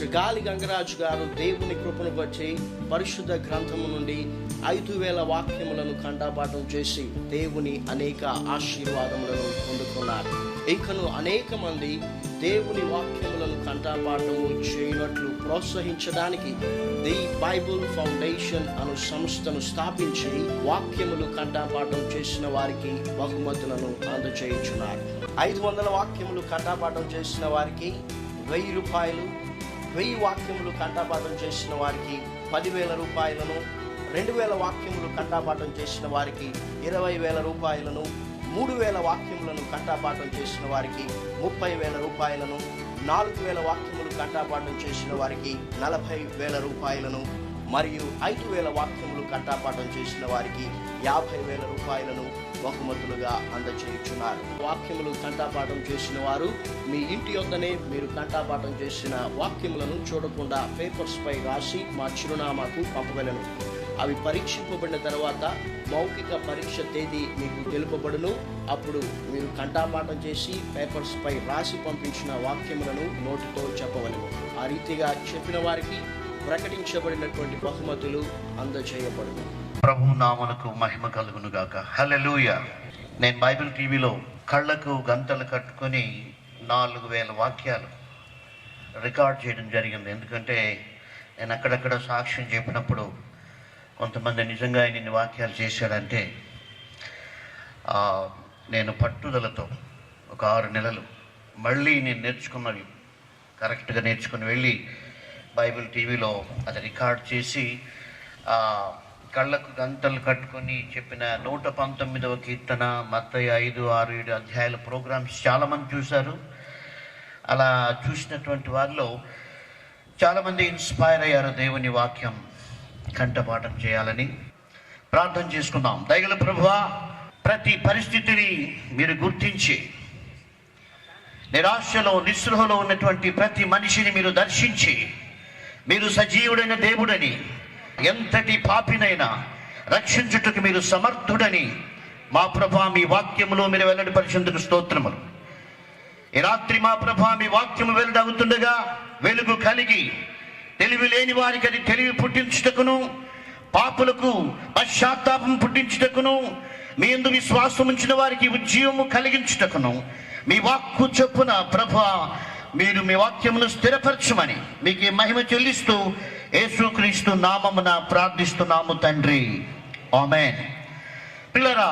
Pastor గాలి గంగరాజు గారు దేవుని కృపను బట్టి పరిశుద్ధ గ్రంథము నుండి 5000 వాక్యములను కంఠపాఠం చేసి దేవుని అనేక ఆశీర్వాదములను పొందుకున్నారు. ఇకను అనేక మంది దేవుని వాక్యములను కంఠపాఠము చేయనట్లు ప్రోత్సహించడానికి ది బైబుల్ ఫౌండేషన్ అను సంస్థను స్థాపించి వాక్యములు కంఠపాఠం చేసిన వారికి బహుమతులను అందజేయుచున్నారు. 500 వాక్యములు కంఠపాఠం చేసిన వారికి 1000 రూపాయలు, 1000 వాక్యములు కంఠపాఠం చేసిన వారికి 10,000 రూపాయలను, 2000 వాక్యములు కంఠపాఠం చేసిన వారికి 20,000 రూపాయలను, 3,000 వాక్యములను కంఠపాఠం చేసిన వారికి 30,000 రూపాయలను, 4,000 వాక్యములు కంఠపాఠం చేసిన వారికి 40,000 రూపాయలను, మరియు 5,000 వాక్యములు కంఠపాఠం చేసిన వారికి 50,000 రూపాయలను బహుమతులుగా అందజేయుచున్నారు. వాక్యములు కంఠపాఠం చేసిన వారు మీ ఇంటి యొద్దనే మీరు కంఠపాఠం చేసిన వాక్యములను చూడకుండా పేపర్స్ పై రాసి మా చిరునామాకు పంపగలను. అవి పరీక్షింపబడిన తర్వాత మౌఖిక పరీక్ష తేదీ మీకు తెలుపబడును. అప్పుడు మీరు కంఠపాఠం చేసి పేపర్స్ పై రాసి పంపించిన వాక్యములను నోటితో చెప్పవలెను. ఆ రీతిగా చెప్పిన వారికి ప్రకటించబడినటువంటి బహుమతులు అందజేయబడును. ప్రభు నామమునకు మహిమ కలుగును గాక. హల్లెలూయా. నేను బైబిల్ టీవీలో కళ్ళకు గంటలు కట్టుకొని 4,000 వాక్యాలు రికార్డ్ చేయడం జరిగింది. ఎందుకంటే నేను అక్కడక్కడ సాక్ష్యం చెప్పినప్పుడు కొంతమంది నిజంగా ఇన్ని వాక్యాలు చేశాడంటే నేను పట్టుదలతో ఒక 6 నెలలు మళ్ళీ నేను నేర్చుకున్నవి కరెక్ట్గా నేర్చుకుని వెళ్ళి బైబిల్ టీవీలో అది రికార్డ్ చేసి కళ్ళకు గంటలు కట్టుకొని చెప్పిన 119వ కీర్తన, మత్తయి 5, 6, 7 అధ్యాయాల ప్రోగ్రామ్స్ చాలామంది చూశారు. అలా చూసినటువంటి వారిలో చాలామంది ఇన్స్పైర్ అయ్యారు. దేవుని వాక్యం కంఠపాఠం చేయాలని ప్రార్థన చేసుకుందాం. దయగల ప్రభువా, ప్రతి పరిస్థితిని మీరు గుర్తించి నిరాశలో నిస్పృహలో ఉన్నటువంటి ప్రతి మనిషిని మీరు దర్శించి మీరు సజీవుడైన దేవుడని, ఎంతటి పాపినైనా రక్షించుటకు మీరు సమర్థుడని మా ప్రభా మీ వాక్యములో మీరు వెల్లడిపరిచేందుకు స్తోత్రములు. ఈ రాత్రి మా ప్రభా మీ వాక్యము వెల్లడవుతుండగా వెలుగు కలిగి తెలివి లేని వారికి అది తెలివి పుట్టించుటకును, పాపులకు పశ్చాత్తాపం పుట్టించుటకును, మీ యందు విశ్వాసం ఉంచిన వారికి ఉజ్జీవము కలిగించుటకును మీ వాక్కు చొప్పున ప్రభా మీరు మీ వాక్యమును స్థిరపరచమని మీకు మహిమ చెల్లిస్తూ యేసుక్రీస్తు నామమున ప్రార్థిస్తున్నాము తండ్రి, ఆమేన్. పిల్లరా,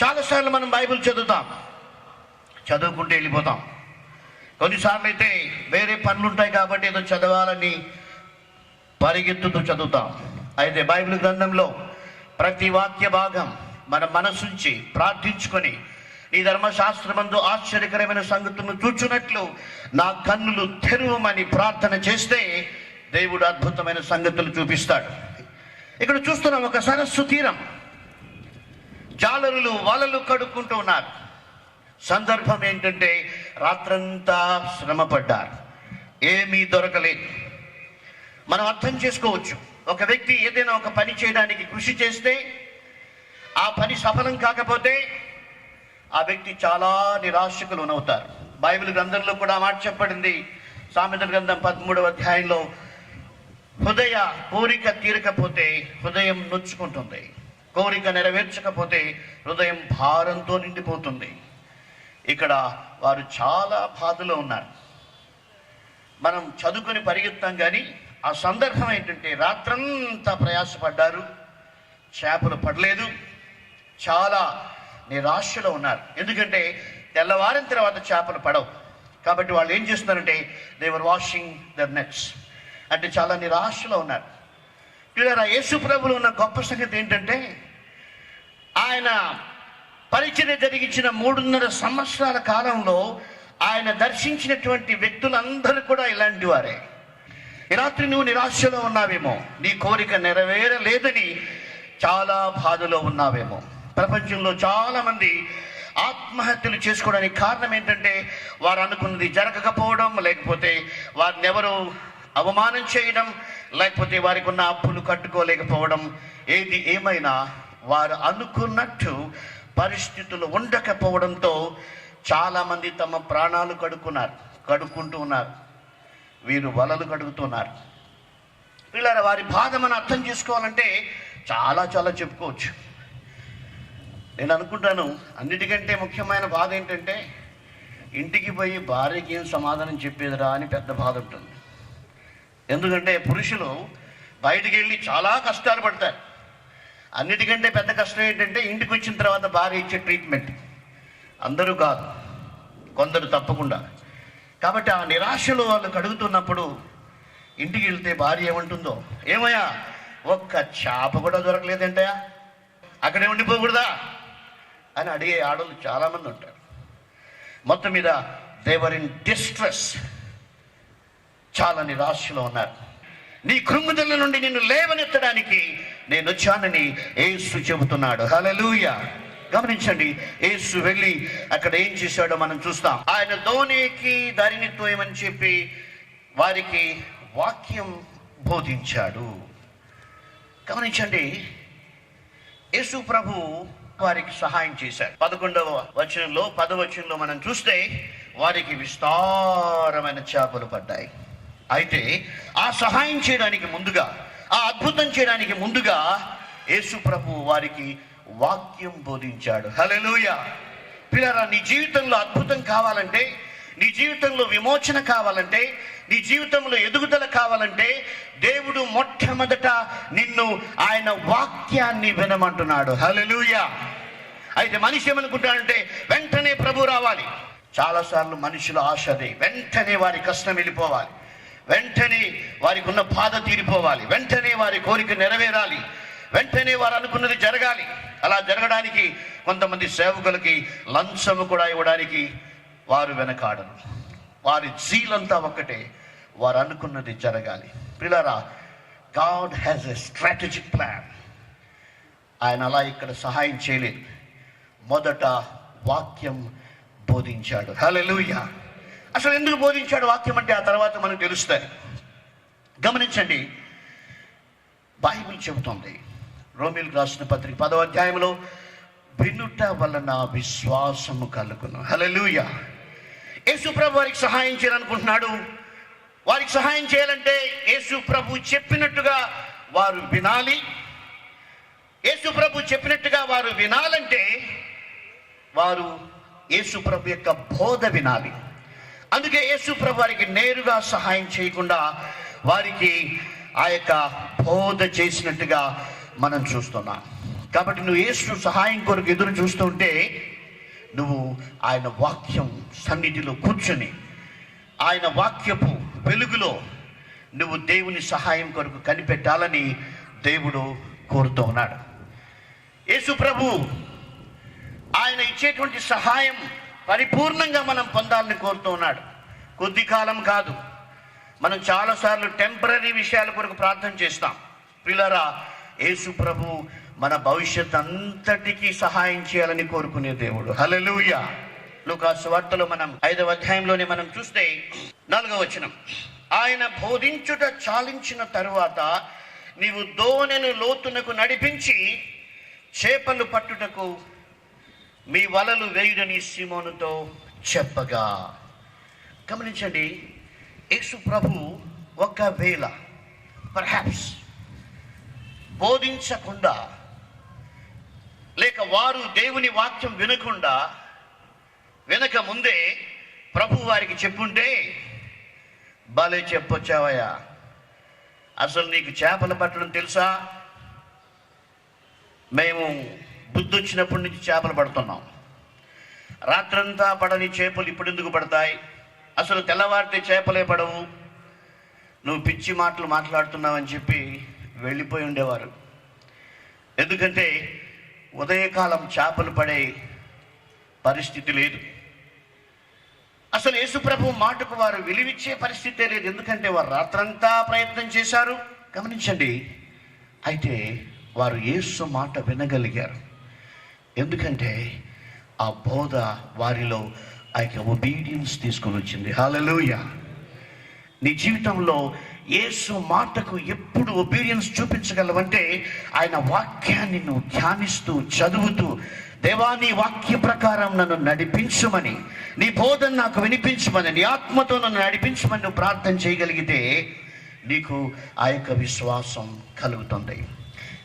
చాలాసార్లు మనం బైబిల్ చదువుకుంటూ వెళ్ళిపోతాం. కొన్నిసార్లు అయితే వేరే పనులు ఉంటాయి కాబట్టి ఏదో చదవాలని పరిగెత్తుతూ చదువుతాం. అయితే బైబిల్ గ్రంథంలో ప్రతి వాక్య భాగం మన మనసుంచి ప్రార్థించుకొని ఈ ధర్మశాస్త్రమందు ఆశ్చర్యకరమైన సంగతులను చూచున్నట్లు నా కన్నులు తెరువమని ప్రార్థన చేస్తే దేవుడు అద్భుతమైన సంగతులు చూపిస్తాడు. ఇక్కడ చూస్తున్నాం, ఒక సరస్సు తీరం, జాలరులు వలలు కడుక్కుంటూ ఉన్నారు. సందర్భం ఏంటంటే రాత్రంతా శ్రమపడ్డారు, ఏమీ దొరకలేదు. మనం అర్థం చేసుకోవచ్చు, ఒక వ్యక్తి ఏదైనా ఒక పని చేయడానికి కృషి చేస్తే ఆ పని సఫలం కాకపోతే ఆ వ్యక్తి చాలా నిరాశకు లోనవుతారు. బైబిల్ గ్రంథంలో కూడా మాట చెప్పబడింది. సామెతల గ్రంథం 13వ అధ్యాయంలో హృదయ కోరిక తీరకపోతే హృదయం నొచ్చుకుంటుంది, కోరిక నెరవేర్చకపోతే హృదయం భారంతో నిండిపోతుంది. ఇక్కడ వారు చాలా బాధలో ఉన్నారు. మనం చదువుకొని పరిగెత్తాం కానీ ఆ సందర్భం ఏంటంటే రాత్రంతా ప్రయాసపడ్డారు, చేపలు పడలేదు, చాలా నిరాశలో ఉన్నారు. ఎందుకంటే తెల్లవారిన తర్వాత చేపలు పడవు కాబట్టి వాళ్ళు ఏం చేస్తున్నారంటే they were washing their nets, అంటే చాలా నిరాశలో ఉన్నారు. ఇలా యేసు ప్రభువులో ఉన్న గొప్ప సంగతి ఏంటంటే ఆయన పరిచర్య జరిగించిన 3.5 సంవత్సరాల కాలంలో ఆయన దర్శించినటువంటి వ్యక్తులందరూ కూడా ఇలాంటి వారే. ఈ రాత్రి నువ్వు నిరాశలో ఉన్నావేమో, నీ కోరిక నెరవేరలేదని చాలా బాధలో ఉన్నావేమో. ప్రపంచంలో చాలామంది ఆత్మహత్యలు చేసుకోవడానికి కారణం ఏంటంటే వారు అనుకున్నది జరగకపోవడం, లేకపోతే వారిని ఎవరు అవమానం చేయడం, లేకపోతే వారికి ఉన్న అప్పులు కట్టుకోలేకపోవడం. ఏది ఏమైనా వారు అనుకున్నట్టు పరిస్థితులు ఉండకపోవడంతో చాలామంది తమ ప్రాణాలు కడుక్కుంటూ ఉన్నారు. వీరు వలలు కడుగుతున్నారు. వీళ్ళ వారి బాధ మనం అర్థం చేసుకోవాలంటే చాలా చాలా చెప్పుకోవచ్చు. నేను అనుకుంటాను అన్నిటికంటే ముఖ్యమైన బాధ ఏంటంటే ఇంటికి పోయి భార్యకి ఏం సమాధానం చెప్పేదిరా అని పెద్ద బాధ ఉంటుంది. ఎందుకంటే పురుషులు బయటికి వెళ్ళి చాలా కష్టాలు పడతారు. అన్నిటికంటే పెద్ద కష్టం ఏంటంటే ఇంటికి వచ్చిన తర్వాత భార్య ఇచ్చే ట్రీట్మెంట్. అందరూ కాదు, కొందరు తప్పకుండా. కాబట్టి ఆ నిరాశలో వాళ్ళు కడుగుతున్నప్పుడు ఇంటికి వెళ్తే భార్య ఏమంటుందో, ఏమయ్యా ఒక్క చేప కూడా దొరకలేదంటయా, అక్కడే ఉండిపోకూడదా అని అడిగే ఆడవాళ్ళు చాలామంది ఉంటారు. మొత్తం మీద దేవర్ ఇన్ డిస్ట్రెస్, చాలా నిరాశలో ఉన్నారు. నీ కృంగుదల నుండి నిన్ను లేవనెత్తడానికి నేను వచ్చానని యేసు చెబుతున్నాడు. హల్లెలూయా. గమనించండి, యేసు వెళ్ళి అక్కడ ఏం చేశాడో మనం చూస్తాం. ఆయన ధోనికి దారిని తోయమని చెప్పి వారికి వాక్యం బోధించాడు. గమనించండి, యేసు ప్రభు వారికి సహాయం చేశాడు. 11వ వచనంలో 10వ వచనంలో మనం చూస్తే వారికి విస్తారమైన చేపలు పడ్డాయి. అయితే ఆ సహాయం చేయడానికి ముందుగా, ఆ అద్భుతం చేయడానికి ముందుగా యేసు ప్రభు వారికి వాక్యం బోధించాడు. హల్లెలూయా. పిల్లరా, నీ జీవితంలో అద్భుతం కావాలంటే, నీ జీవితంలో విమోచన కావాలంటే, నీ జీవితంలో ఎదుగుదల కావాలంటే దేవుడు మొట్టమొదట నిన్ను ఆయన వాక్యాన్ని వినమంటున్నాడు. హల్లెలూయా. అయితే మనిషి ఏమనుకుంటాడంటే వెంటనే ప్రభు రావాలి. చాలాసార్లు మనుషుల ఆశ అదే, వెంటనే వారి కష్టం వెళ్ళిపోవాలి, వెంటనే వారికి ఉన్న బాధ తీరిపోవాలి, వెంటనే వారి కోరిక నెరవేరాలి, వెంటనే వారు అనుకున్నది జరగాలి. అలా జరగడానికి కొంతమంది సేవకులకి లంచము కూడా ఇవ్వడానికి వారు వెనకాడరు. వారి జీలంతా ఒక్కటే, వారు అనుకున్నది జరగాలి. పిల్లరా, God has a strategic plan. ఆయన అలా ఇక్కడ సహాయం చేయలేదు. మొదట వాక్యం బోధించాడు. హల్లెలూయా. అసలు ఎందుకు బోధించాడు వాక్యం అంటే ఆ తర్వాత మనకు తెలుస్తుంది. గమనించండి, బైబిల్ చెబుతుంది, రోమీయులకు రాసిన పత్రిక 10వ అధ్యాయంలో, వినుట వలన విశ్వాసము కలుగును. హల్లెలూయా. యేసు ప్రభు వారికి సహాయం చేయాలనుకుంటున్నాడు. వారికి సహాయం చేయాలంటే యేసు ప్రభు చెప్పినట్టుగా వారు వినాలి. యేసు ప్రభు చెప్పినట్టుగా వారు వినాలంటే వారు యేసు ప్రభు యొక్క బోధ వినాలి. అందుకే యేసు ప్రభు వారికి నేరుగా సహాయం చేయకుండా వారికి ఆ యొక్క బోధ చేసినట్టుగా మనం చూస్తున్నాం. కాబట్టి నువ్వు యేసు సహాయం కొరకు ఎదురు చూస్తుంటే నువ్వు ఆయన వాక్యం సన్నిధిలో కూర్చొని ఆయన వాక్యపు వెలుగులో నువ్వు దేవుని సహాయం కొరకు కనిపెట్టాలని దేవుడు కోరుతూ ఉన్నాడు. యేసు ప్రభు ఆయన ఇచ్చేటువంటి సహాయం పరిపూర్ణంగా మనం పొందాలని కోరుతూ ఉన్నాడు. కొద్ది కాలం కాదు. మనం చాలాసార్లు టెంపరీ విషయాల కొరకు ప్రార్థన చేస్తాం. పిల్లరా, యేసు ప్రభు మన భవిష్యత్ అంతటికీ సహాయం చేయాలని కోరుకునే దేవుడు. హల్లెలూయా. లూకా సువార్తలో మనం 5వ అధ్యాయంలోనే మనం చూస్తే 4వ వచనం, ఆయన బోధించుట చాలించిన తరువాత నీవు దోణెను లోతునకు నడిపించి చేపలు పట్టుటకు మీ వలలు వేయుడని సీమోనుతో చెప్పగా. గమనించండి, యేసు ప్రభు ఒకవేళ పర్హాప్స్ బోధించకుండా లేక వారు దేవుని వాక్యం వినక ముందే ప్రభు వారికి చెప్పుంటే, భలే చెప్పొచ్చావయ్యా, అసలు నీకు చేపలు పట్టడం తెలుసా? మేము బుద్ధి వచ్చినప్పటి నుంచి చేపలు పడుతున్నాం. రాత్రంతా పడని చేపలు ఇప్పుడు ఎందుకు పడతాయి? అసలు తెల్లవారితే చేపలే పడవు. నువ్వు పిచ్చి మాటలు మాట్లాడుతున్నావని చెప్పి వెళ్ళిపోయి ఉండేవారు. ఎందుకంటే ఉదయకాలం చేపలు పడే పరిస్థితి లేదు. అసలు యేసుప్రభు మాటకు వారు విలువిచ్చే పరిస్థితే లేదు. ఎందుకంటే వారు రాత్రంతా ప్రయత్నం చేశారు. గమనించండి, అయితే వారు యేసు మాట వినగలిగారు. ఎందుకంటే ఆ బోధ వారిలో ఆ యొక్క ఒబీడియన్స్ తీసుకొని వచ్చింది. హల్లెలూయా. నీ జీవితంలో యేసు మాటకు ఎప్పుడు ఒబీడియన్స్ చూపించగలవంటే ఆయన వాక్యాన్ని నువ్వు ధ్యానిస్తూ చదువుతూ, దేవా నీ వాక్య ప్రకారం నన్ను నడిపించుమని, నీ బోధన నాకు వినిపించమని, నీ ఆత్మతో నన్ను నడిపించమని నువ్వు ప్రార్థన చేయగలిగితే నీకు ఆ యొక్క విశ్వాసం కలుగుతుంది.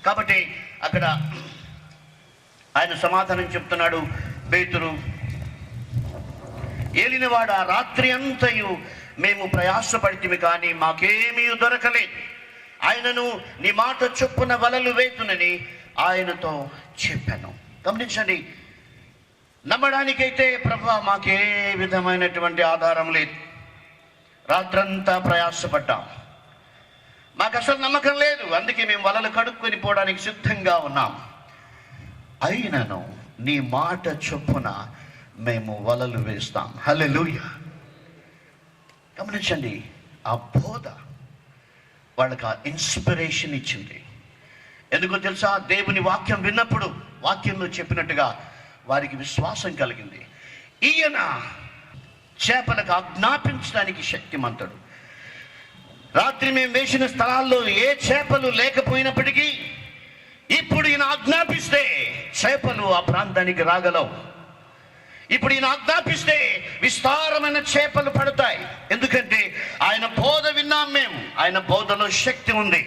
కాబట్టి అక్కడ ఆయన సమాధానం చెప్తున్నాడు, పేతురు, ఏలినవాడా, రాత్రి అంతయు మేము ప్రయాసపడితిమి కానీ మాకేమీ దొరకలేదు. ఆయనను నీ మాట చొప్పున వలలు వేతునని ఆయనతో చెప్పాను. గమనించండి, నమ్మడానికైతే ప్రభువా మాకే విధమైనటువంటి ఆధారం లేదు, రాత్రంతా ప్రయాసపడ్డాం, మాకు అసలు నమ్మకం లేదు, అందుకే మేము వలలు కడుక్కొని పోవడానికి సిద్ధంగా ఉన్నాం. అయినను నీ మాట చొప్పున మేము వలలు వేస్తాం. హల్లెలూయా. గమనించండి, ఆ బోధ వాళ్ళకి ఆ ఇన్స్పిరేషన్ ఇచ్చింది. ఎందుకో తెలుసా? దేవుని వాక్యం విన్నప్పుడు వాక్యంలో చెప్పినట్టుగా వారికి విశ్వాసం కలిగింది. ఈయన చేపలకు ఆజ్ఞాపించడానికి శక్తిమంతుడు. రాత్రి మేము వేసిన స్థలాల్లో ఏ చేపలు లేకపోయినప్పటికీ ఇప్పుడు ఈయన ఆజ్ఞాపిస్తే చేపలు ఆ ప్రాంతానికి రాగలవు. ఇప్పుడు ఈయన ఆజ్ఞాపిస్తే విస్తారమైన చేపలు పడతాయి. ఎందుకంటే ఆయన బోధ విన్నాం మేము, ఆయన బోధలో శక్తి ఉంది.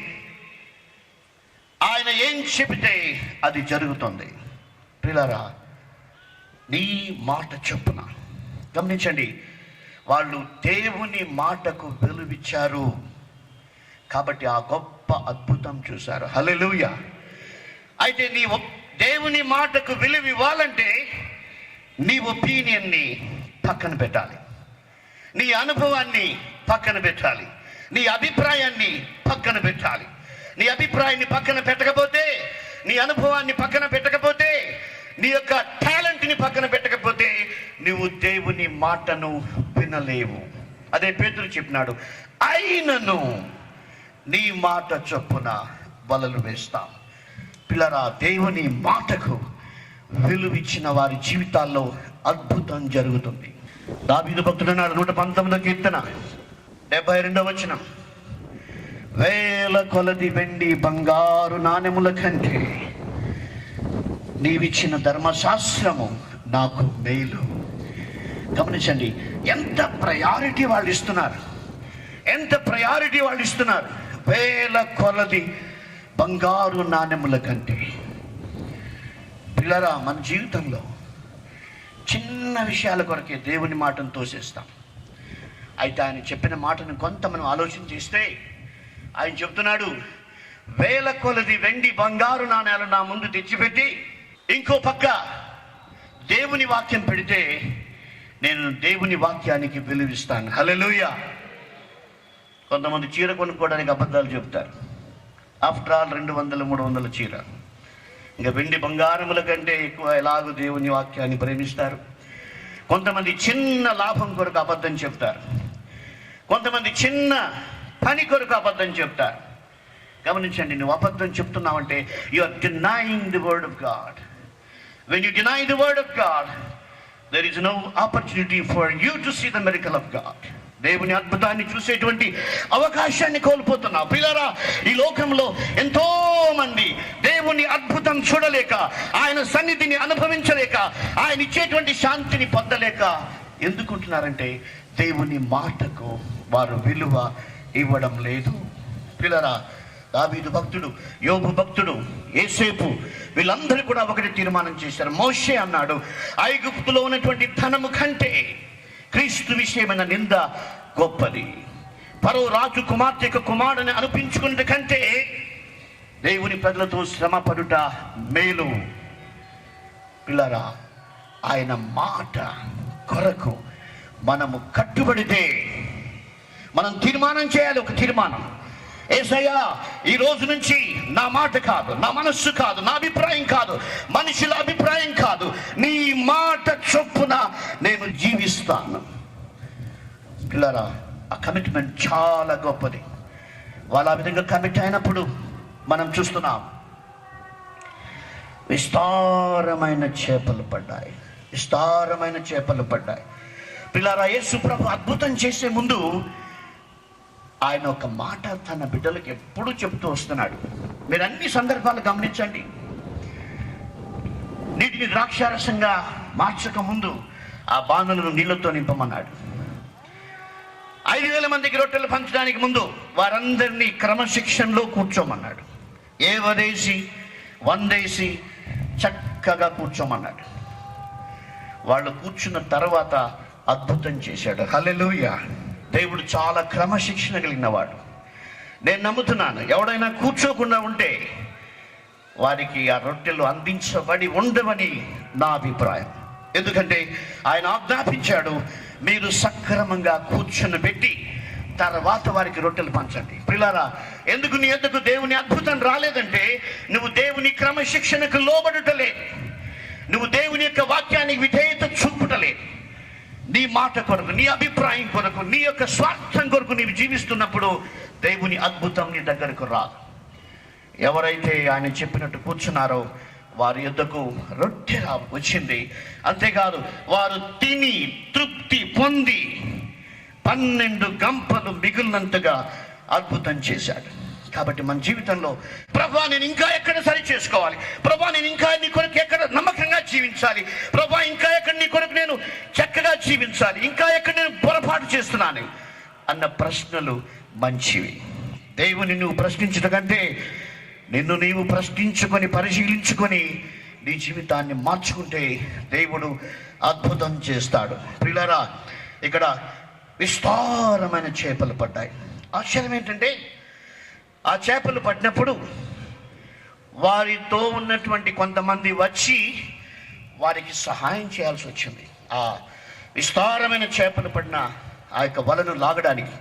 ఆయన ఏం చెబితే అది జరుగుతుంది. ప్రియులారా, నీ మాట చొప్పున గమనించండి, వాళ్ళు దేవుని మాటకు విలువిచ్చారు కాబట్టి ఆ గొప్ప అద్భుతం చూశారు. హల్లెలూయా. అయితే నీ దేవుని మాటకు విలువ ఇవ్వాలంటే నీ ఒపీనియన్ని పక్కన పెట్టాలి, నీ అనుభవాన్ని పక్కన పెట్టాలి, నీ అభిప్రాయాన్ని పక్కన పెట్టాలి. నీ అభిప్రాయాన్ని పక్కన పెట్టకపోతే, నీ అనుభవాన్ని పక్కన పెట్టకపోతే, నీ యొక్క టాలెంట్ని పక్కన పెట్టకపోతే నువ్వు దేవుని మాటను వినలేవు. అదే పేతురు చెప్పినాడు, అయినను నీ మాట చొప్పున వలలు వేస్తాం. పిల్లరా, దేవుని మాటకు విలువిచ్చిన వారి జీవితాల్లో అద్భుతం జరుగుతుంది. దావీదు భక్తుడు అన్నాడు 119వ కీర్తన 72వ వచనం, వేల కొలది వెండి బంగారు నాణెముల కంటే నీవిచ్చిన ధర్మశాస్త్రము నాకు మేలు. గమనించండి, ఎంత ప్రయారిటీ వాళ్ళు ఇస్తున్నారు, ఎంత ప్రయారిటీ వాళ్ళు ఇస్తున్నారు. వేల కొలది బంగారు నాణెముల కంటే. పిల్లరా, మన జీవితంలో చిన్న విషయాల కొరకే దేవుని మాటను తోసేస్తాం. అయితే ఆయన చెప్పిన మాటను కొంత మనం ఆలోచన చేస్తే, ఆయన చెప్తున్నాడు, వేల కొలది వెండి బంగారు నాణ్యాలు నా ముందు తెచ్చిపెట్టి ఇంకో పక్క దేవుని వాక్యం పెడితే నేను దేవుని వాక్యానికి విలువిస్తాను. హల్లెలూయా. కొంతమంది చీర కొనుక్కోవడానికి అబద్ధాలు చెప్తారు. ఆఫ్టర్ ఆల్ 200-300 చీర, ఇంకా వెండి బంగారముల కంటే ఎక్కువ ఎలాగో దేవుని వాక్యాన్ని ప్రేమిస్తారు. కొంతమంది చిన్న లాభం కొరకు అబద్ధం చెప్తారు, కొంతమంది చిన్న పని కొరకు అబద్ధం చెప్తారు. గమనించండి, నువ్వు అబద్ధం చెప్తున్నావంటే you are denying the word of God. When you deny the word of God, there is no opportunity for you to see the miracle of God. దేవుని అద్భుతాన్ని చూసేటువంటి అవకాశాన్ని కోల్పోతున్నావు. పిల్లరా, ఈ లోకంలో ఎంతో మంది దేవుని అద్భుతం చూడలేక, ఆయన సన్నిధిని అనుభవించలేక, ఆయన ఇచ్చేటువంటి శాంతిని పొందలేక ఎందుకుంటున్నారంటే దేవుని మాటకు వారు విలువ ఇవ్వడం లేదు. పిల్లరా, దావీదు భక్తుడు, యోబు భక్తుడు, యేసేపు, వీళ్ళందరూ కూడా ఒకటి తీర్మానం చేశారు. మోషే అన్నాడు, ఐగుప్తులో ఉన్నటువంటి ధనము కంటే క్రీస్తు విషయమైన నింద గొప్పది. ఫరో రాజు కుమార్తె కుమారుని అనిపించుకునే కంటే దేవుని ప్రజలతో శ్రమ పడుట మేలు. పిల్లరా, ఆయన మాట కొరకు మనము కట్టుబడితే, మనం తీర్మానం చేయాలి. ఒక తీర్మానం, యేసయ్యా, ఈ రోజు నుంచి నా మాట కాదు, నా మనస్సు కాదు, నా అభిప్రాయం కాదు, మనుషుల అభిప్రాయం కాదు, నీ మాట చొప్పున నేను జీవిస్తాను. పిల్లరా, ఆ కమిట్మెంట్ చాలా గొప్పది. వాళ్ళు ఆ విధంగా కమిట్ అయినప్పుడు మనం చూస్తున్నాం, విస్తారమైన చేపలు పడ్డాయి, విస్తారమైన చేపలు పడ్డాయి. పిల్లరా, యేసు ప్రభు అద్భుతం చేసే ముందు ఆయన ఒక మాట తన బిడ్డలకు ఎప్పుడూ చెప్తూ వస్తున్నాడు. మీరు అన్ని సందర్భాలు గమనించండి. నీటిని ద్రాక్షారసంగా మార్చక ముందు ఆ బాణలను నీళ్లతో నింపమన్నాడు. 5,000 మందికి రొట్టెలు పంచడానికి ముందు వారందరినీ క్రమశిక్షణలో కూర్చోమన్నాడు. వదేసి వందేసి చక్కగా కూర్చోమన్నాడు. వాళ్ళు కూర్చున్న తర్వాత అద్భుతం చేశాడు. హల్లెలూయా. దేవుడు చాలా క్రమశిక్షణ కలిగినవాడు. నేను నమ్ముతున్నాను, ఎవడైనా కూర్చోకుండా ఉంటే వారికి ఆ రొట్టెలు అందించబడి ఉండవని నా అభిప్రాయం. ఎందుకంటే ఆయన ఆజ్ఞాపించాడు, మీరు సక్రమంగా కూర్చుని పెట్టి తర్వాత వారికి రొట్టెలు పంచండి. ప్రియులారా, ఎందుకు నీ ఎందుకు దేవుని అద్భుతం రాలేదంటే నువ్వు దేవుని క్రమశిక్షణకు లోబడుటలే, నువ్వు దేవుని యొక్క వాక్యానికి విధేయత చూపుటలే. నీ మాట కొరకు, నీ అభిప్రాయం కొరకు, నీ యొక్క స్వార్థం కొరకు నీవు జీవిస్తున్నప్పుడు దేవుని అద్భుతం నీ దగ్గరకు రాదు. ఎవరైతే ఆయన చెప్పినట్టు కూర్చున్నారో వారి యొద్దకు రొట్టె వచ్చింది. అంతేకాదు, వారు తిని తృప్తి పొంది 12 గంపలు మిగిలినంతగా అద్భుతం చేశాడు. కాబట్టి మన జీవితంలో ప్రభువా నేను ఇంకా ఎక్కడ సరి చేసుకోవాలి, ప్రభువా నేను ఇంకా నీ కొరకు ఎక్కడ నమ్మకంగా జీవించాలి, ప్రభువా ఇంకా ఎక్కడ నీ కొరకు నేను చక్కగా జీవించాలి, ఇంకా ఎక్కడ నేను పొరపాటు చేస్తున్నాను అన్న ప్రశ్నలు మంచివి. దేవుని నువ్వు ప్రశ్నించడం కంటే నిన్ను నీవు ప్రశ్నించుకొని పరిశీలించుకొని నీ జీవితాన్ని మార్చుకుంటే దేవుడు అద్భుతం చేస్తాడు. ప్రియులారా, ఇక్కడ విస్తారమైన చేపలు పడ్డాయి. ఆశ్చర్యం ఏంటంటే ఆ చేపలు పట్టినప్పుడు వారితో ఉన్నటువంటి కొంతమంది వచ్చి వారికి సహాయం చేయాల్సి వచ్చింది. ఆ విస్తారమైన చేపలు పడిన ఆ యొక్క వలను లాగడానికి.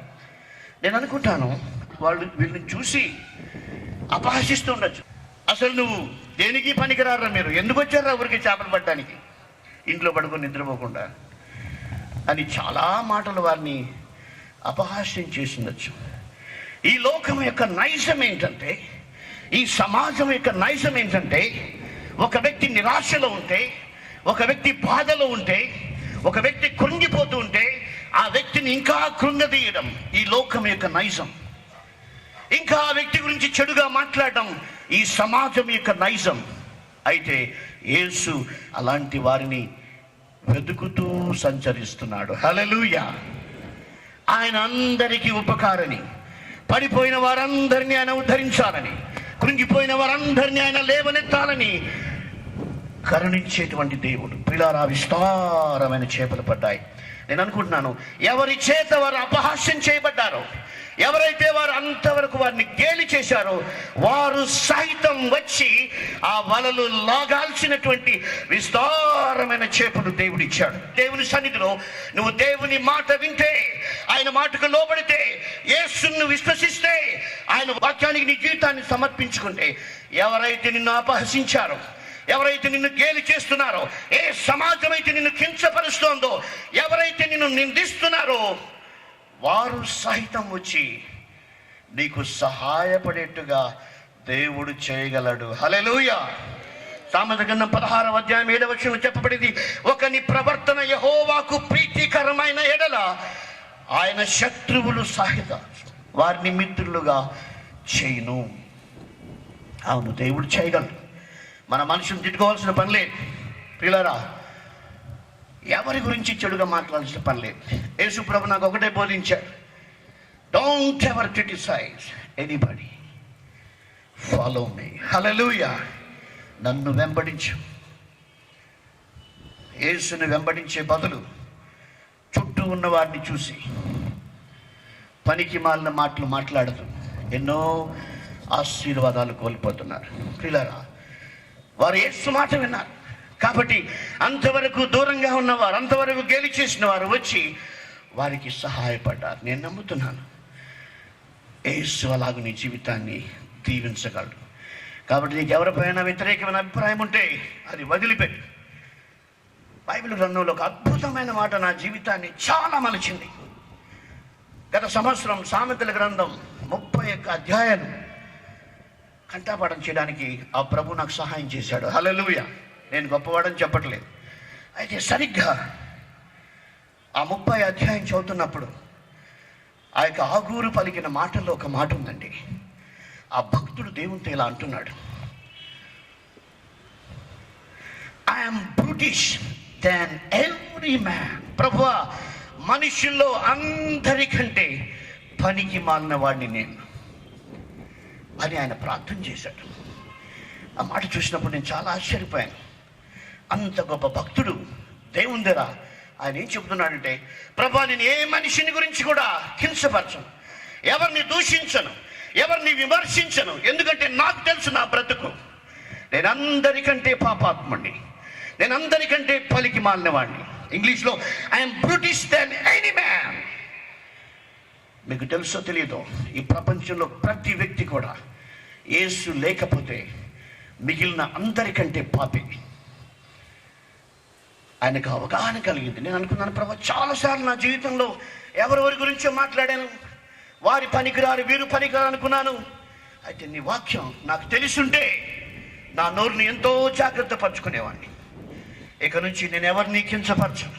నేను అనుకుంటాను వాళ్ళు వీళ్ళని చూసి అపహసిస్తూ ఉండొచ్చు. అసలు నువ్వు దేనికి పనికిరారా, మీరు ఎందుకు వచ్చారా ఊరికి చేపలు పట్టడానికి, ఇంట్లో పడుకొని నిద్రపోకుండా అని చాలా మాటలు వారిని అపహాస్యం చేసి ఉండొచ్చు. ఈ లోకం యొక్క నైజం ఏంటంటే, ఈ సమాజం యొక్క నైజం ఏంటంటే, ఒక వ్యక్తి నిరాశలో ఉంటే, ఒక వ్యక్తి బాధలో ఉంటే, ఒక వ్యక్తి కృంగిపోతూ ఉంటే ఆ వ్యక్తిని ఇంకా కృంగదీయడం ఈ లోకం యొక్క నైజం. ఇంకా ఆ వ్యక్తి గురించి చెడుగా మాట్లాడడం ఈ సమాజం యొక్క నైజం. అయితే యేసు అలాంటి వారిని వెతుకుతూ సంచరిస్తున్నాడు. హల్లెలూయా. ఆయన అందరికీ ఉపకారని, పడిపోయిన వారందరినీ ఆయన ఉద్ధరించాలని, కృంగిపోయిన వారందరినీ ఆయన లేవనెత్తాలని కరుణించేటువంటి దేవుడు. పిల్లారా, విస్తారమైన చేపలు పడ్డాయి. నేను అనుకుంటున్నాను, ఎవరి చేత వారు అపహాస్యం చేయబడ్డారో, ఎవరైతే వారు అంతవరకు వారిని గేలి చేశారో వారు సైతం వచ్చి ఆ వలలు లాగాల్సినటువంటి విస్తారమైన చేపలు దేవుడు ఇచ్చాడు. దేవుని సన్నిధిలో నువ్వు దేవుని మాట వింటే, ఆయన మాటకు లోబడితే, యేసును విశ్వసిస్తే, ఆయన వాక్యానికి నీ జీవితాన్ని సమర్పించుకుంటే, ఎవరైతే నిన్ను అపహసించారో, ఎవరైతే నిన్ను గేలి చేస్తున్నారో, ఏ సమాజం అయితే నిన్ను కించపరుస్తోందో, ఎవరైతే నిన్ను నిందిస్తున్నారో వారు సహితం వచ్చి నీకు సహాయపడేట్టుగా దేవుడు చేయగలడు. హల్లెలూయా. సామెతల గ్రంథం 16వ అధ్యాయం 7వ వచనంలో చెప్పబడింది, ఒకని ప్రవర్తన యెహోవాకు ప్రీతికరమైన ఎడల ఆయన శత్రువులు సహిత వారిని మిత్రులుగా చేయును. అవును, దేవుడు చేయగలడు. మన మనుషులు తిట్టుకోవాల్సిన పని లేదు. ప్రియులారా, ఎవరి గురించి చెడుగా మాట్లాడాల్సిన పని లేదు. యేసు ప్రభు నాకు ఒకటే బోధించాడు, don't ever criticize anybody, follow me. Hallelujah. నన్ను వెంబడించు. యేసుని వెంబడించే బదులు చుట్టూ ఉన్న వారిని చూసి పనికి మాలిన మాటలు మాట్లాడుతూ ఎన్నో ఆశీర్వాదాలు కోల్పోతున్నారు. ప్రియులారా, వారు యేసు మాట విన్నారు కాబట్టి అంతవరకు దూరంగా ఉన్నవారు, అంతవరకు గేలి చేసిన వారు వచ్చి వారికి సహాయపడ్డారు. నేను నమ్ముతున్నాను యేసు అలాగ నీ జీవితాన్ని దీవించగలడు. కాబట్టి నీకు ఎవరిపైనా వ్యతిరేకమైన అభిప్రాయం ఉంటే అది వదిలిపెట్టు. బైబిల్ గ్రంథంలో ఒక అద్భుతమైన మాట నా జీవితాన్ని చాలా మలిచింది. గత సంవత్సరం సామెతల గ్రంథం 31 అధ్యాయాలు కంఠపాఠం చేయడానికి ఆ ప్రభు నాకు సహాయం చేశాడు. హల్లెలూయా. నేను గొప్పవాడని చెప్పట్లేదు. అయితే సరిగ్గా ఆ 30 అధ్యాయం చదువుతున్నప్పుడు ఆ యొక్క ఆగూరు పలికిన మాటల్లో ఒక మాట ఉందండి. ఆ భక్తుడు దేవునితో ఇలా అంటున్నాడు, I'm brutish than every man. ప్రభువా, మనుషుల్లో అందరికంటే పనికి మాలిన వాడిని నేను అని ఆయన ప్రార్థన చేశాడు. ఆ మాట చూసినప్పుడు నేను చాలా ఆశ్చర్యపోయాను. అంత గొప్ప భక్తుడు దేవుని దగ్గర ఆయన ఏం చెబుతున్నాడంటే, ప్రభా, నేను ఏ మనిషిని గురించి కూడా కించపరచను, ఎవరిని దూషించను, ఎవరిని విమర్శించను, ఎందుకంటే నాకు తెలుసు నా బ్రతుకు. నేను అందరికంటే పాపాత్ముడిని, నేను అందరికంటే పలికి మాలిన వాడిని. ఇంగ్లీష్లో I'm brutish than any man. మీకు తెలుసో తెలియదో, ఈ ప్రపంచంలో ప్రతి వ్యక్తి కూడా యేసు లేకపోతే మిగిలిన అందరికంటే పాపి. ఆయనకు అవగాహన కలిగింది. నేను అనుకున్నాను, ప్రభా, చాలాసార్లు నా జీవితంలో ఎవరెవరి గురించో మాట్లాడాను, వారి పనికిరారు, వీరు పనికిరారు అనుకున్నాను. అయితే నీ వాక్యం నాకు తెలిసుంటే నా నోరుని ఎంతో జాగ్రత్త పరుచుకునేవాడిని. ఇక నుంచి నేను ఎవరిని కించపరచను.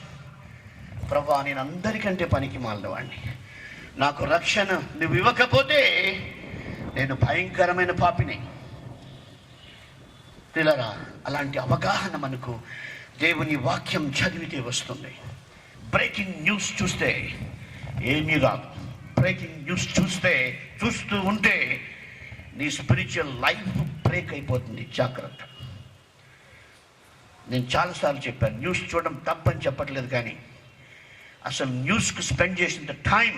ప్రభా, నేను అందరికంటే పనికి మాలినవాడిని, నాకు రక్షణ నువ్వు ఇవ్వకపోతే నేను భయంకరమైన పాపిని. పిల్లరా, అలాంటి అవగాహన మనకు దేవుని వాక్యం చదివితే వస్తుంది. బ్రేకింగ్ న్యూస్ చూస్తే ఏమీ రాదు. బ్రేకింగ్ న్యూస్ చూస్తూ ఉంటే నీ స్పిరిచువల్ లైఫ్ బ్రేక్ అయిపోతుంది. జాగ్రత్త. నేను చాలాసార్లు చెప్పాను, న్యూస్ చూడడం తప్పని చెప్పట్లేదు, కానీ అసలు న్యూస్కు స్పెండ్ చేసిన టైం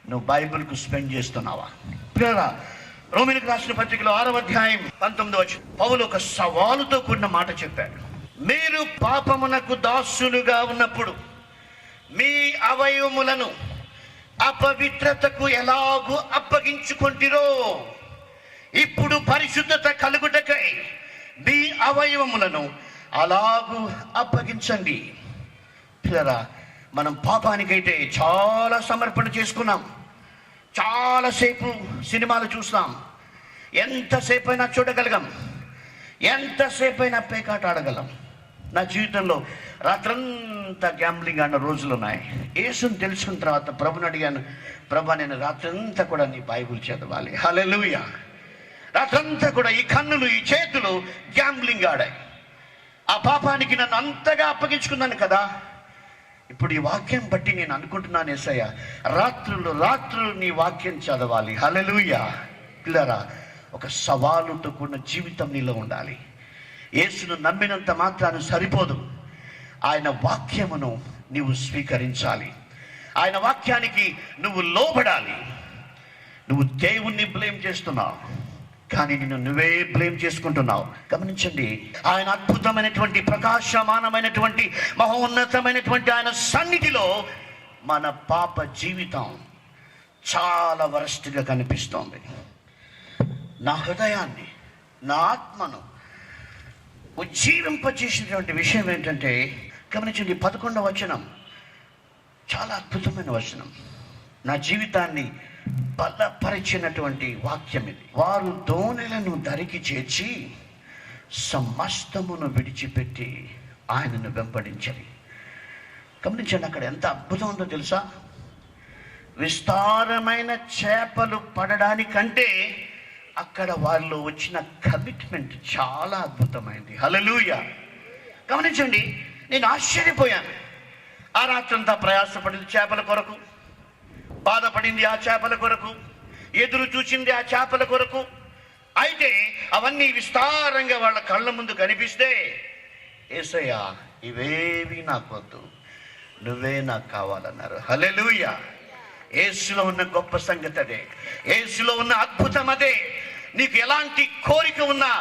నువ్వు బైబిల్కు స్పెండ్ చేస్తున్నావా? పిల్లరా, రోమీయులకు రాసిన పత్రికలో 6వ అధ్యాయం 19వ పౌలు ఒక సవాలుతో కూడిన మాట చెప్పాడు. మీరు పాపమునకు దాసులుగా ఉన్నప్పుడు మీ అవయవములను అపవిత్రతకు ఎలాగూ అప్పగించుకొంటిరో, ఇప్పుడు పరిశుద్ధత కలుగుటకై మీ అవయవములను అలాగూ అప్పగించండి. పిల్లరా, మనం పాపానికైతే చాలా సమర్పణ చేసుకున్నాం, చాలాసేపు సినిమాలు చూస్తాం, ఎంతసేపు అయినా చూడగలగం, ఎంతసేపు అయినా పేకాట ఆడగలం. నా జీవితంలో రాత్రంతా గ్యాంబ్లింగ్ ఆడిన రోజులు ఉన్నాయి. యేసుని తెలుసుకున్న తర్వాత ప్రభుని అడిగాను, ప్రభా, నేను రాత్రంతా కూడా నీ బైబిల్ చదవాలి. హల్లెలూయా. రాత్రంతా కూడా ఈ కన్నులు, ఈ చేతులు గ్యాంబ్లింగ్ ఆడాయి. ఆ పాపానికి నన్ను అంతగా అప్పగించుకున్నాను కదా. ఇప్పుడు ఈ వాక్యం బట్టి నేను అనుకుంటున్నాను, యేసయ్య, రాత్రులు నీ వాక్యం చదవాలి. హల్లెలూయా. పిల్లరా, ఒక సవాలుతో కూడిన జీవితం నీలో ఉండాలి. యేసును నమ్మినంత మాత్రాన సరిపోదు. ఆయన వాక్యమును నీవు స్వీకరించాలి. ఆయన వాక్యానికి నువ్వు లోబడాలి. నువ్వు దేవుణ్ణి బ్లేమ్ చేస్తున్నావు, కానీ నిన్ను నువ్వే బ్లేమ్ చేసుకుంటున్నావు. గమనించండి, ఆయన అద్భుతమైనటువంటి, ప్రకాశమానమైనటువంటి, మహోన్నతమైనటువంటి ఆయన సన్నిధిలో మన పాప జీవితం చాలా వరస్ట్గా కనిపిస్తోంది. నా హృదయాన్ని, నా ఆత్మను ఉజ్జీవింపచేసినటువంటి విషయం ఏంటంటే, గమనించండి, 11వ వచనం చాలా అద్భుతమైన వచనం. నా జీవితాన్ని బలపరిచినటువంటి వాక్యం ఇది. వారు దోణెలను దరికి చేర్చి సమస్తమును విడిచిపెట్టి ఆయనను వెంబడించరి. గమనించండి, అక్కడ ఎంత అద్భుతం ఉందో తెలుసా? విస్తారమైన చేపలు పడడానికంటే అక్కడ వాళ్ళు వచ్చిన కమిట్మెంట్ చాలా అద్భుతమైంది. హల్లెలూయా. గమనించండి, నేను ఆశ్చర్యపోయాను. ఆ రాత్రంతా ప్రయాసపడింది చేపల కొరకు, బాధపడింది ఆ చేపల కొరకు, ఎదురు చూసింది ఆ చేపల కొరకు. అయితే అవన్నీ విస్తారంగా వాళ్ళ కళ్ళ ముందు కనిపిస్తే, యేసయ్యా, ఇవేవి నాకు వద్దు, నువ్వే నాకు కావాలన్నారు. హల్లెలూయా. యేసులో ఉన్న గొప్ప సంగతి అదే, యేసులో ఉన్న అద్భుతం అదే. నీకు ఎలాంటి కోరిక ఉన్నా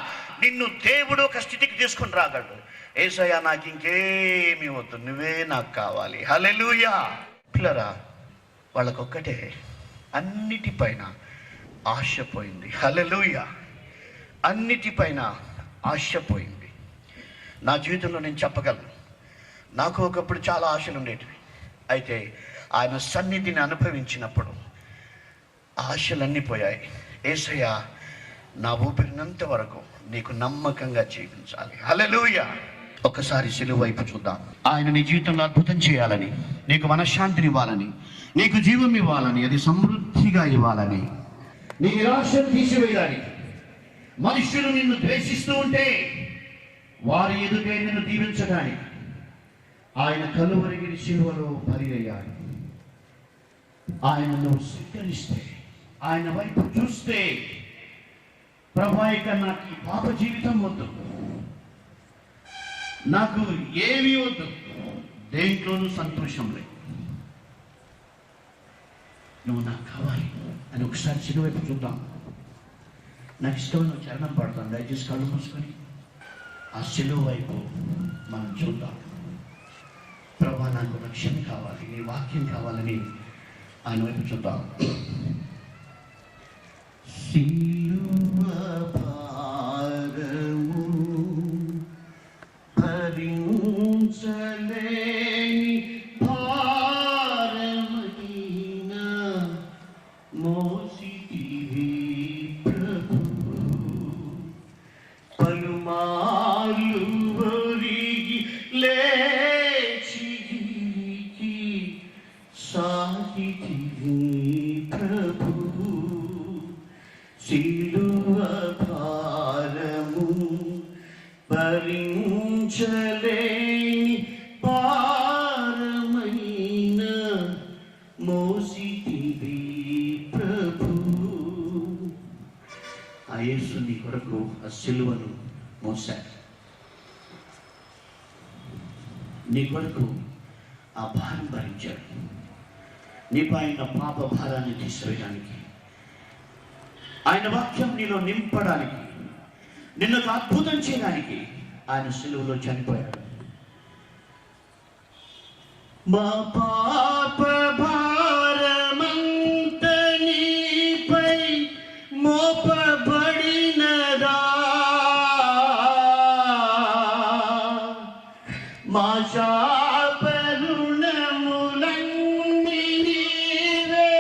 నిన్ను దేవుడు ఒక స్థితికి తీసుకుని రాగలడు. యేసయ్యా, నాకు ఇంకేమీ వద్దు, నువ్వే నాకు కావాలి. హల్లెలూయా. పిల్లరా, వాళ్ళకొక్కటే అన్నిటిపైన ఆశ పోయింది. హల్లెలూయా. అన్నిటిపైన ఆశ పోయింది. నా జీవితంలో నేను చెప్పగలను, నాకు ఒకప్పుడు చాలా ఆశలు ఉండేటివి. అయితే ఆయన సన్నిధిని అనుభవించినప్పుడు ఆశలన్నీ పోయాయి. యేసయ్యా, నా ఊపిరినంత వరకు నీకు నమ్మకంగా జీవించాలి. హల్లెలూయా. ఒక్కసారి సిలువ వైపు చూద్దాం. ఆయన నీ జీవితంలో అద్భుతం చేయాలని, నీకు మనశ్శాంతిని ఇవ్వాలని, నీకు జీవం ఇవ్వాలని, అది సమృద్ధిగా ఇవ్వాలని, నీ నిరాశను తీసివేయడానికి, మనుష్యులు నిన్ను ద్వేషిస్తూ ఉంటే వారి ఎదుటే నిన్ను దీవించడానికి ఆయన కలువరిగిరి శిలువలో బలియ్యాడు. ఆయనను స్వీకరిస్తే, ఆయన వైపు చూస్తే, ప్రభువా ఇక నాకు ఈ పాప జీవితం వద్దు, నాకు ఏమీ వద్దు, దేంట్లోనూ సంతోషం లేదు, నువ్వు నాకు కావాలి అని ఒకసారి సిలువ వైపు చూద్దాం. నాకు ఇష్టమైన చరణం పడతాను, దయచేసి కళ్ళు మూసుకొని ఆ సిలువ వైపు మనం చూద్దాం. ప్రభువా నాకు రక్షణ కావాలి, నీ వాక్యం కావాలని ఆయన వైపు చూద్దాం. సిలువ భారము భరించలేని భారమైన మోసితివి ప్రభు, పలుమార్లు ఒరిగి లేచి సాగితివి ప్రభు, సిలువ భారము భరించలేని భారమైన మోసితివి ప్రభు. ఆ యేసు నీ కొరకు ఆ సిలువను మోసాడు, నీ కొరకు ఆ భారం భరించాడు, నీ పైన పాప భారాన్ని తీసివేయడానికి, ఆయన వాక్యం నీలో నింపడానికి, నిన్ను అద్భుతం చేయడానికి ఆయన సిలువలో చనిపోయాడు. మా పాప భారమంత నీపై మోపబడినదా, మా శాపరుణములన్నీ నీవే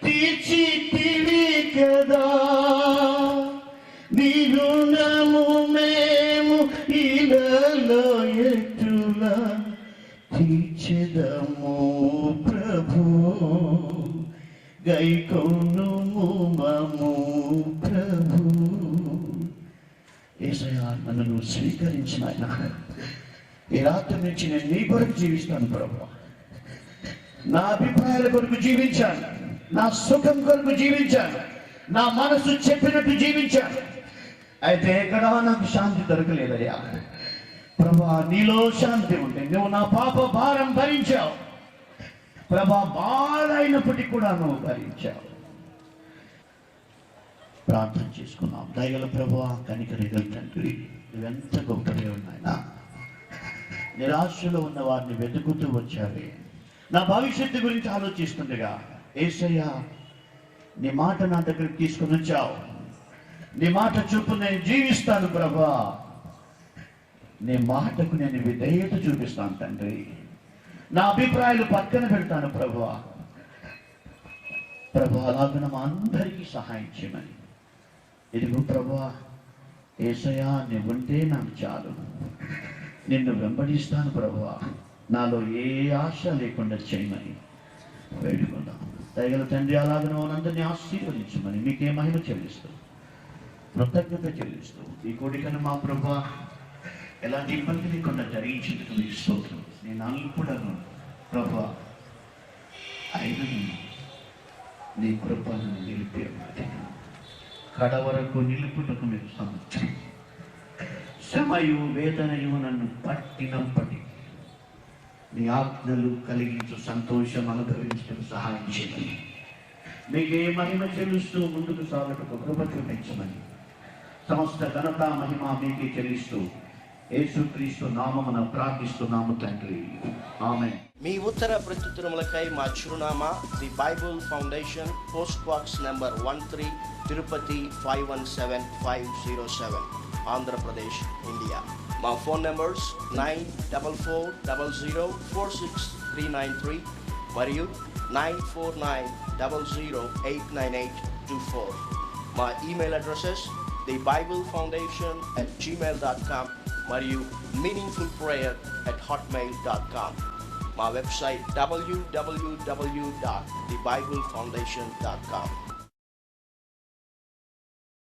తీర్చితివి కదా, నీ రుణము మేము ఇలలో ఎట్టులా తీర్చెదము ప్రభు, గైకొనుము మము ప్రభు. యేసయ్యా నన్ను నువ్వు స్వీకరించిన ఆయన, ఈ రాత్రి నుంచి నేను నీ కొరకు జీవిస్తాను ప్రభు, నా అభిప్రాయాల కొరకు జీవించాను, నా సుఖం కొరకు జీవించాను, నా మనసు చెప్పినట్టు జీవించాను, అయితే ఎక్కడా నాకు శాంతి దొరకలేదయ్యా. ప్రభా నీలో శాంతి ఉంటే నువ్వు నా పాప భారం భరించావు ప్రభా, బాధ అయినప్పటికీ కూడా నువ్వు భరించావు. ప్రార్థన చేసుకున్నాం. దయగల ప్రభువా, కనికరగల తండ్రి, నువ్వెంత గొప్పగా ఉన్నాయనా, నిరాశలో ఉన్న వారిని వెతుకుతూ వచ్చావే, నా భవిష్యత్తు గురించి ఆలోచిస్తుండగా యేసయ్యా నీ మాట నా దగ్గరికి తీసుకుని వచ్చావు, నీ మాట చూపు నేను జీవిస్తాను ప్రభా, నీ మాటకు నేను విధేయత చూపిస్తాను తండ్రి, నా అభిప్రాయాలు పక్కన పెడతాను ప్రభువా. ప్రభా అలాగ మా అందరికీ సహాయం చేయమని, ఇదిగో ప్రభువా యేసయ్యా నువ్వుంటే నాకు చాలు, నిన్ను వెంబడిస్తాను ప్రభువా, నాలో ఏ ఆశ లేకుండా చేయమని వేడుకుందాం. దయగల తండ్రి అలాగ మనందరినీ ఆశీర్వదించమని మీకే మహిమ చెల్లిస్తూ కృతజ్ఞత చెల్లిస్తూ ఈ కోడికను మా ప్రభువా ఎలాంటి ఇబ్బంది లేకుండా జరిగించేందుకు మీకు స్తోత్రం. నేను అల్పుడను ప్రభువా, అయిన నీ కృపను నిలిపేది కడ వరకు నిలుపుటకు మీరు సమర్థం. శ్రమయు వేదనయు నన్ను పట్టినప్పటి నీ ఆజ్ఞలు కలిగించు సంతోషం అనుభవించడం సహాయం చేయమని, మీకే మహిమ చెల్లిస్తూ ముందుకు సాగటకు కృప చూపించమని, సమస్త ఘనత మహిమ మీకే చెల్లిస్తూ యేసుక్రీస్తు నామమున ప్రార్థిస్తున్నాము తండ్రి, ఆమేన్. మీ ఉత్తర ప్రత్యుత్తరములకై మా చిరునామా the Bible foundation, post box number 13, Tirupati 517507, Andhra Pradesh, India. మా ఫోన్ నెంబర్స్ 9440046393 మరియు 9490089824. మా ఈమెయిల్ అడ్రసెస్ thebiblefoundation@gmail.com. మరియు meaningfulprayer@hotmail.com. మా వెబ్సైట్ www.thebiblefoundation.com.